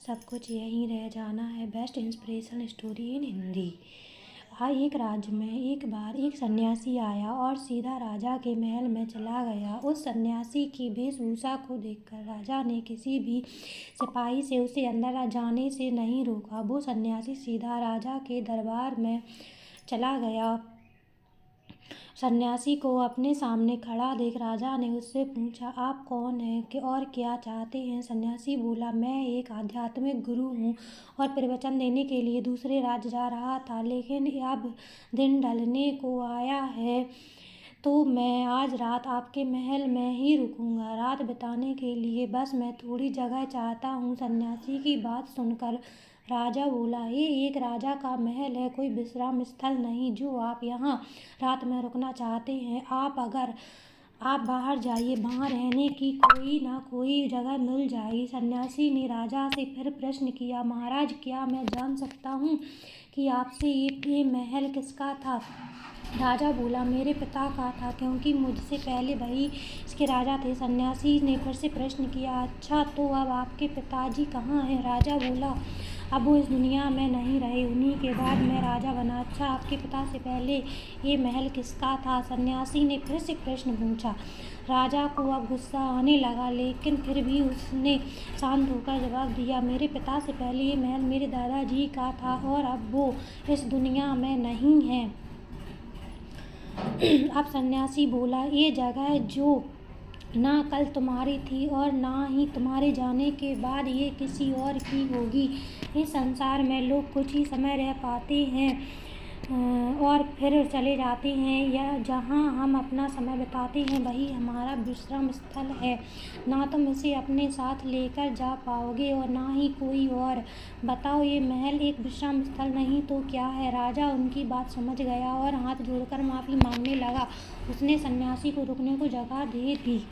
सब कुछ यहीं रह जाना है। Best inspirational story in Hindi. एक राज्य में एक बार एक सन्यासी आया और सीधा राजा के महल में चला गया। उस सन्यासी की वेशभूषा को देखकर राजा ने किसी भी सिपाही से उसे अंदर जाने से नहीं रोका। वो सन्यासी सीधा राजा के दरबार में चला गया। सन्यासी को अपने सामने खड़ा देख राजा ने उससे पूछा, आप कौन हैं और क्या चाहते हैं? सन्यासी बोला, मैं एक आध्यात्मिक गुरु हूँ और प्रवचन देने के लिए दूसरे राज्य जा रहा था, लेकिन अब दिन ढलने को आया है तो मैं आज रात आपके महल में ही रुकूंगा। रात बिताने के लिए बस मैं थोड़ी जगह चाहता हूँ। सन्यासी की बात सुनकर राजा बोला, ये एक राजा का महल है, कोई विश्राम स्थल नहीं जो आप यहाँ रात में रुकना चाहते हैं। आप बाहर जाइए, वहाँ रहने की कोई ना कोई जगह मिल जाएगी। सन्यासी ने राजा से फिर प्रश्न किया, महाराज क्या मैं जान सकता हूँ कि आपसे ये महल किसका था? राजा बोला, मेरे पिता का था, क्योंकि मुझसे पहले वही इसके राजा थे। सन्यासी ने फिर से प्रश्न किया, अच्छा तो अब आपके पिताजी कहाँ हैं? राजा बोला, अब वो इस दुनिया में नहीं रहे, उन्हीं के बाद मैं राजा बना। अच्छा, आपके पिता से पहले ये महल किसका था? सन्यासी ने फिर से प्रश्न पूछा। राजा को अब गुस्सा आने लगा, लेकिन फिर भी उसने शांत होकर जवाब दिया, मेरे पिता से पहले ये महल मेरे दादाजी का था और अब वो इस दुनिया में नहीं है। अब सन्यासी बोला, ये जगह जो ना कल तुम्हारी थी और ना ही तुम्हारे जाने के बाद ये किसी और की होगी। इस संसार में लोग कुछ ही समय रह पाते हैं और फिर चले जाते हैं, या जहाँ हम अपना समय बिताते हैं वही हमारा विश्राम स्थल है। ना तुम इसे अपने साथ लेकर जा पाओगे और ना ही कोई और। बताओ, ये महल एक विश्राम स्थल नहीं तो क्या है? राजा उनकी बात समझ गया और हाथ जोड़कर माफ़ी मांगने लगा। उसने सन्यासी को रुकने को जगह दे दी।